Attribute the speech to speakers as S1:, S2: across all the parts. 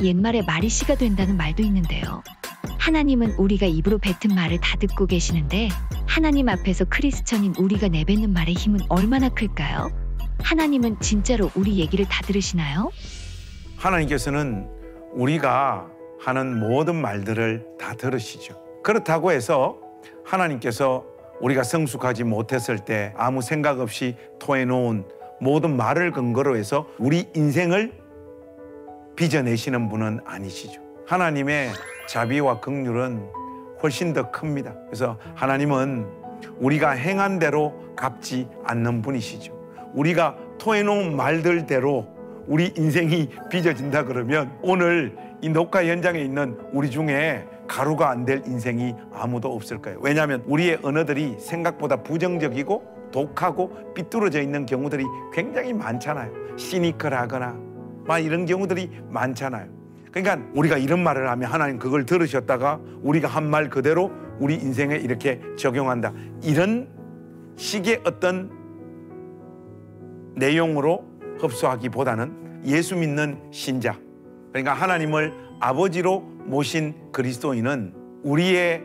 S1: 옛말에 말이 씨가 된다는 말도 있는데요. 하나님은 우리가 입으로 뱉은 말을 다 듣고 계시는데 하나님 앞에서 크리스천인 우리가 내뱉는 말의 힘은 얼마나 클까요? 하나님은 진짜로 우리 얘기를 다 들으시나요?
S2: 하나님께서는 우리가 하는 모든 말들을 다 들으시죠. 그렇다고 해서 하나님께서 우리가 성숙하지 못했을 때 아무 생각 없이 토해놓은 모든 말을 근거로 해서 우리 인생을 빚어내시는 분은 아니시죠. 하나님의 자비와 긍휼은 훨씬 더 큽니다. 그래서 하나님은 우리가 행한 대로 갚지 않는 분이시죠. 우리가 토해놓은 말들대로 우리 인생이 빚어진다 그러면 오늘 이 녹화 현장에 있는 우리 중에 가루가 안 될 인생이 아무도 없을 거예요. 왜냐하면 우리의 언어들이 생각보다 부정적이고 독하고 삐뚤어져 있는 경우들이 굉장히 많잖아요. 시니컬하거나 막 이런 경우들이 많잖아요. 그러니까 우리가 이런 말을 하면 하나님 그걸 들으셨다가 우리가 한 말 그대로 우리 인생에 이렇게 적용한다. 이런 식의 어떤 내용으로 흡수하기보다는 예수 믿는 신자, 그러니까 하나님을 아버지로 모신 그리스도인은 우리의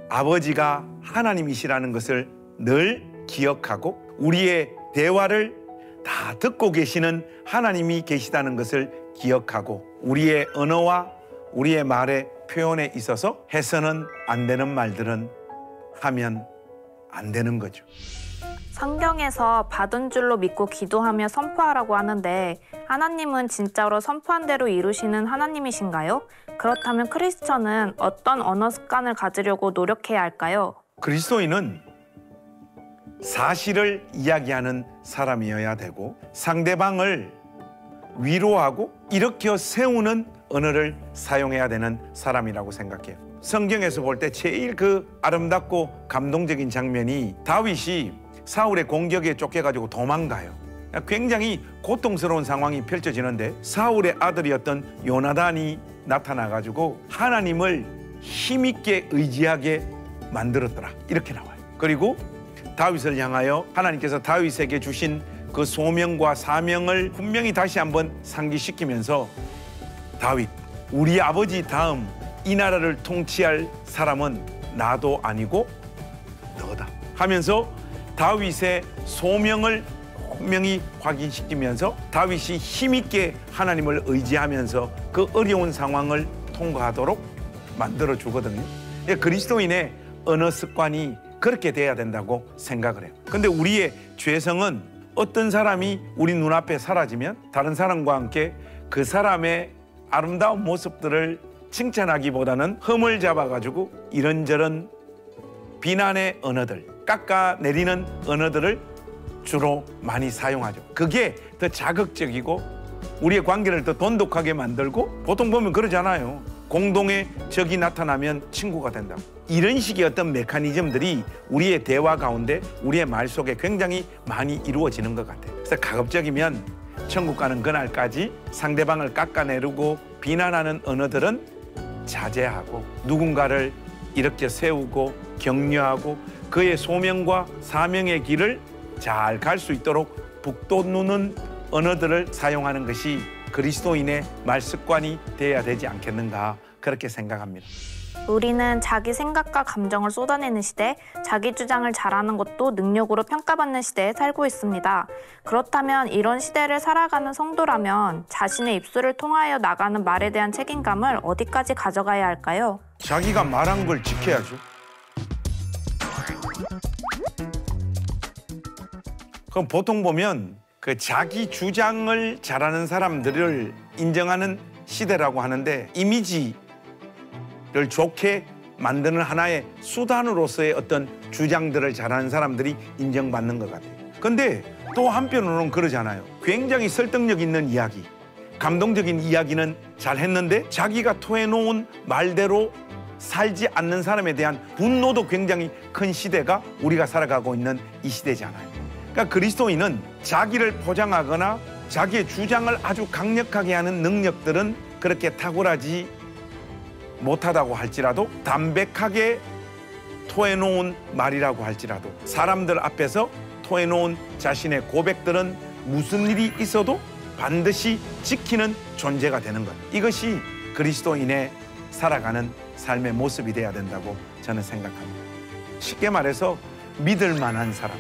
S2: 아버지가 하나님이시라는 것을 늘 기억하고 우리의 대화를 다 듣고 계시는 하나님이 계시다는 것을 기억하고 우리의 언어와 우리의 말의 표현에 있어서 해서는 안 되는 말들은 하면 안 되는 거죠.
S3: 성경에서 받은 줄로 믿고 기도하며 선포하라고 하는데 하나님은 진짜로 선포한 대로 이루시는 하나님이신가요? 그렇다면 크리스천은 어떤 언어 습관을 가지려고 노력해야 할까요?
S2: 그리스도인은 사실을 이야기하는 사람이어야 되고 상대방을 위로하고 일으켜 세우는 언어를 사용해야 되는 사람이라고 생각해요. 성경에서 볼 때 제일 그 아름답고 감동적인 장면이 다윗이 사울의 공격에 쫓겨가지고 도망가요. 굉장히 고통스러운 상황이 펼쳐지는데 사울의 아들이었던 요나단이 나타나가지고 하나님을 힘있게 의지하게 만들었더라. 이렇게 나와요. 그리고 다윗을 향하여 하나님께서 다윗에게 주신 그 소명과 사명을 분명히 다시 한번 상기시키면서 다윗, 우리 아버지 다음 이 나라를 통치할 사람은 나도 아니고 너다 하면서 다윗의 소명을 분명히 확인시키면서 다윗이 힘있게 하나님을 의지하면서 그 어려운 상황을 통과하도록 만들어 주거든요. 그리스도인의 언어 습관이 그렇게 돼야 된다고 생각을 해요. 근데 우리의 죄성은 어떤 사람이 우리 눈앞에 사라지면 다른 사람과 함께 그 사람의 아름다운 모습들을 칭찬하기보다는 흠을 잡아가지고 이런저런 비난의 언어들, 깎아내리는 언어들을 주로 많이 사용하죠. 그게 더 자극적이고 우리의 관계를 더 돈독하게 만들고 보통 보면 그러잖아요. 공동의 적이 나타나면 친구가 된다고. 이런 식의 어떤 메커니즘들이 우리의 대화 가운데 우리의 말 속에 굉장히 많이 이루어지는 것 같아요. 그래서 가급적이면 천국 가는 그날까지 상대방을 깎아내리고 비난하는 언어들은 자제하고 누군가를 이렇게 세우고 격려하고 그의 소명과 사명의 길을 잘 갈 수 있도록 북돋누는 언어들을 사용하는 것이 그리스도인의 말 습관이 되어야 되지 않겠는가 그렇게 생각합니다.
S3: 우리는 자기 생각과 감정을 쏟아내는 시대, 자기 주장을 잘하는 것도 능력으로 평가받는 시대에 살고 있습니다. 그렇다면 이런 시대를 살아가는 성도라면 자신의 입술을 통하여 나가는 말에 대한 책임감을 어디까지 가져가야 할까요?
S2: 자기가 말한 걸 지켜야죠. 그럼 보통 보면 그 자기 주장을 잘하는 사람들을 인정하는 시대라고 하는데 이미지를 좋게 만드는 하나의 수단으로서의 어떤 주장들을 잘하는 사람들이 인정받는 것 같아요. 근데 또 한편으로는 그러잖아요. 굉장히 설득력 있는 이야기, 감동적인 이야기는 잘했는데 자기가 토해놓은 말대로 살지 않는 사람에 대한 분노도 굉장히 큰 시대가 우리가 살아가고 있는 이 시대잖아요. 그러니까 그리스도인은 자기를 포장하거나 자기의 주장을 아주 강력하게 하는 능력들은 그렇게 탁월하지 못하다고 할지라도 담백하게 토해놓은 말이라고 할지라도 사람들 앞에서 토해놓은 자신의 고백들은 무슨 일이 있어도 반드시 지키는 존재가 되는 것. 이것이 그리스도인의 살아가는 삶의 모습이 돼야 된다고 저는 생각합니다. 쉽게 말해서 믿을 만한 사람,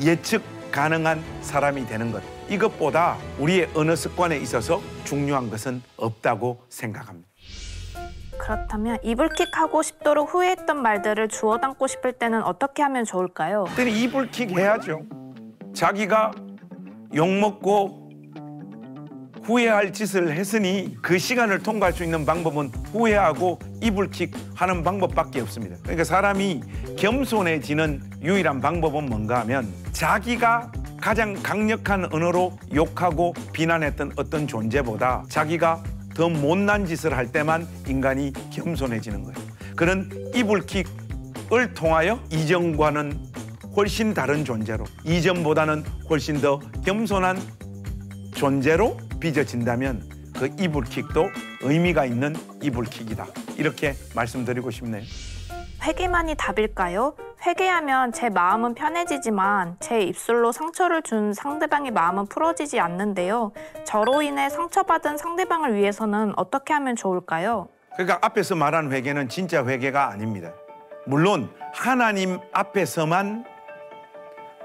S2: 예측 가능한 사람이 되는 것. 이것보다 우리의 언어 습관에 있어서 중요한 것은 없다고 생각합니다.
S3: 그렇다면 이불킥하고 싶도록 후회했던 말들을 주워 담고 싶을 때는 어떻게 하면 좋을까요?
S2: 그때는 이불킥 해야죠. 자기가 욕먹고 후회할 짓을 했으니 그 시간을 통과할 수 있는 방법은 후회하고 이불킥 하는 방법밖에 없습니다. 그러니까 사람이 겸손해지는 유일한 방법은 뭔가 하면 자기가 가장 강력한 언어로 욕하고 비난했던 어떤 존재보다 자기가 더 못난 짓을 할 때만 인간이 겸손해지는 거예요. 그런 이불킥을 통하여 이전과는 훨씬 다른 존재로, 이전보다는 훨씬 더 겸손한 존재로 빚어진다면 그 이불킥도 의미가 있는 이불킥이다. 이렇게 말씀드리고 싶네요.
S3: 회개만이 답일까요? 회개하면 제 마음은 편해지지만 제 입술로 상처를 준 상대방의 마음은 풀어지지 않는데요. 저로 인해 상처받은 상대방을 위해서는 어떻게 하면 좋을까요?
S2: 그러니까 앞에서 말한 회개는 진짜 회개가 아닙니다. 물론 하나님 앞에서만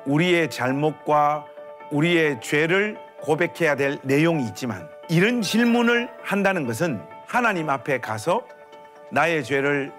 S2: 우리의 잘못과 우리의 죄를 고백해야 될 내용이 있지만 이런 질문을 한다는 것은 하나님 앞에 가서 나의 죄를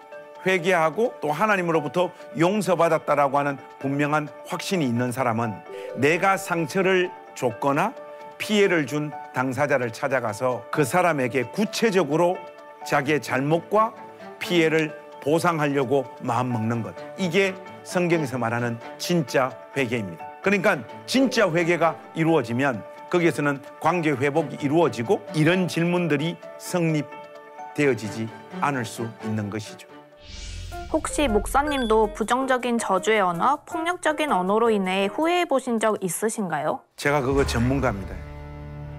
S2: 회개하고 또 하나님으로부터 용서받았다라고 하는 분명한 확신이 있는 사람은 내가 상처를 줬거나 피해를 준 당사자를 찾아가서 그 사람에게 구체적으로 자기의 잘못과 피해를 보상하려고 마음먹는 것. 이게 성경에서 말하는 진짜 회개입니다. 그러니까 진짜 회개가 이루어지면 거기에서는 관계 회복이 이루어지고 이런 질문들이 성립되어지지 않을 수 있는 것이죠.
S3: 혹시 목사님도 부정적인 저주의 언어, 폭력적인 언어로 인해 후회해 보신 적 있으신가요?
S2: 제가 그거 전문가입니다.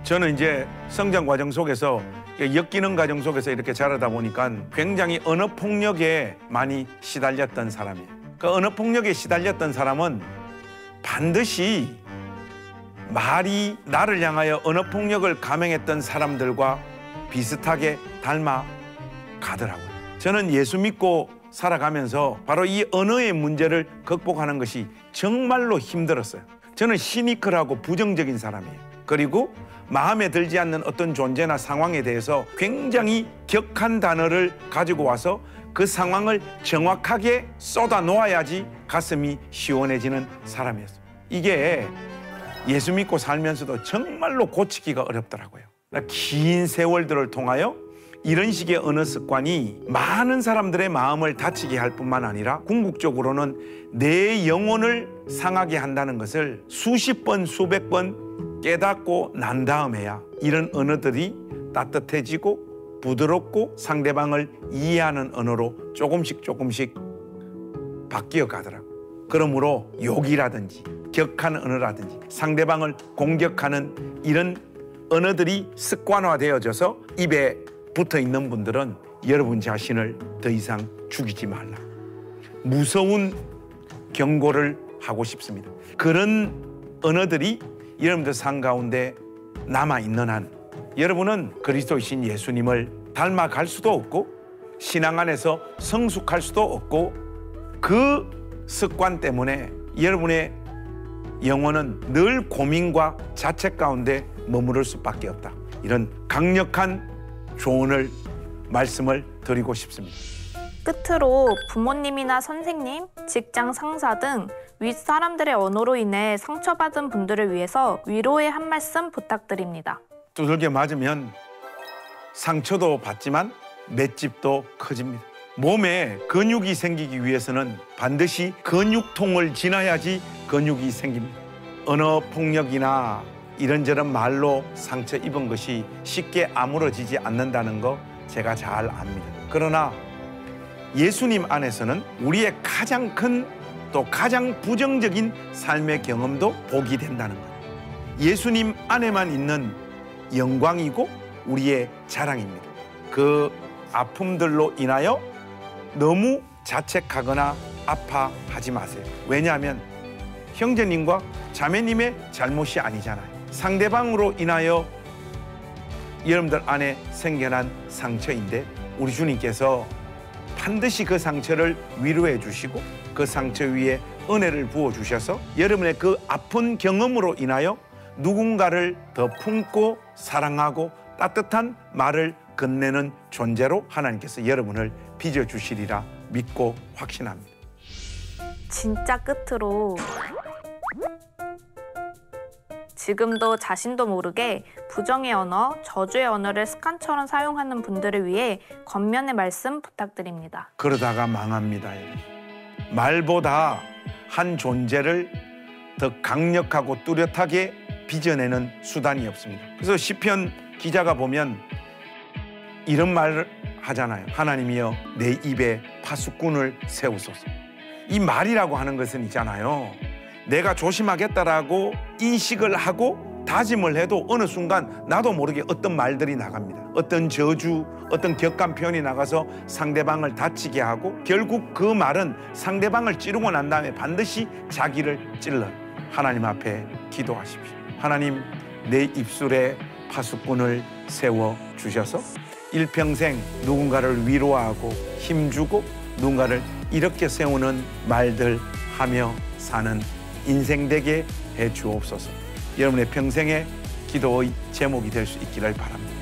S2: 저는 이제 성장 과정 속에서 엮이는 과정 속에서 이렇게 자라다 보니까 굉장히 언어 폭력에 많이 시달렸던 사람이에요. 그 언어 폭력에 시달렸던 사람은 반드시 말이 나를 향하여 언어 폭력을 감행했던 사람들과 비슷하게 닮아 가더라고요. 저는 예수 믿고 살아가면서 바로 이 언어의 문제를 극복하는 것이 정말로 힘들었어요. 저는 시니컬하고 부정적인 사람이에요. 그리고 마음에 들지 않는 어떤 존재나 상황에 대해서 굉장히 격한 단어를 가지고 와서 그 상황을 정확하게 쏟아 놓아야지 가슴이 시원해지는 사람이었어요. 이게 예수 믿고 살면서도 정말로 고치기가 어렵더라고요. 긴 세월들을 통하여 이런 식의 언어 습관이 많은 사람들의 마음을 다치게 할 뿐만 아니라 궁극적으로는 내 영혼을 상하게 한다는 것을 수십 번, 수백 번 깨닫고 난 다음에야 이런 언어들이 따뜻해지고 부드럽고 상대방을 이해하는 언어로 조금씩 바뀌어 가더라고요. 그러므로 욕이라든지 격한 언어라든지 상대방을 공격하는 이런 언어들이 습관화되어져서 입에 붙어 있는 분들은 여러분 자신을 더 이상 죽이지 말라. 무서운 경고를 하고 싶습니다. 그런 언어들이 여러분들 삶 가운데 남아있는 한 여러분은 그리스도이신 예수님을 닮아갈 수도 없고 신앙 안에서 성숙할 수도 없고 그 습관 때문에 여러분의 영혼은 늘 고민과 자책 가운데 머무를 수밖에 없다. 이런 강력한 조언을 말씀을 드리고 싶습니다.
S3: 끝으로 부모님이나 선생님, 직장 상사 등 윗사람들의 언어로 인해 상처받은 분들을 위해서 위로의 한 말씀 부탁드립니다.
S2: 두들겨 맞으면 상처도 받지만 맷집도 커집니다. 몸에 근육이 생기기 위해서는 반드시 근육통을 지나야지 근육이 생깁니다. 언어 폭력이나 이런저런 말로 상처 입은 것이 쉽게 아물어지지 않는다는 거 제가 잘 압니다. 그러나 예수님 안에서는 우리의 가장 큰 또 가장 부정적인 삶의 경험도 복이 된다는 것. 예수님 안에만 있는 영광이고 우리의 자랑입니다. 그 아픔들로 인하여 너무 자책하거나 아파하지 마세요. 왜냐하면 형제님과 자매님의 잘못이 아니잖아요. 상대방으로 인하여 여러분들 안에 생겨난 상처인데 우리 주님께서 반드시 그 상처를 위로해 주시고 그 상처 위에 은혜를 부어 주셔서 여러분의 그 아픈 경험으로 인하여 누군가를 더 품고 사랑하고 따뜻한 말을 건네는 존재로 하나님께서 여러분을 빚어주시리라 믿고 확신합니다.
S3: 진짜 끝으로 지금도 자신도 모르게 부정의 언어, 저주의 언어를 습관처럼 사용하는 분들을 위해 권면의 말씀 부탁드립니다.
S2: 그러다가 망합니다. 말보다 한 존재를 더 강력하고 뚜렷하게 빚어내는 수단이 없습니다. 그래서 시편 기자가 보면 이런 말을 하잖아요. 하나님이여 내 입에 파수꾼을 세우소서. 이 말이라고 하는 것은 있잖아요. 내가 조심하겠다라고 인식을 하고 다짐을 해도 어느 순간 나도 모르게 어떤 말들이 나갑니다. 어떤 저주, 어떤 격한 표현이 나가서 상대방을 다치게 하고 결국 그 말은 상대방을 찌르고 난 다음에 반드시 자기를 찔러요. 하나님 앞에 기도하십시오. 하나님, 내 입술에 파수꾼을 세워 주셔서 일평생 누군가를 위로하고 힘주고 누군가를 이렇게 세우는 말들 하며 사는 인생 되게 해 주옵소서. 여러분의 평생의 기도의 제목이 될 수 있기를 바랍니다.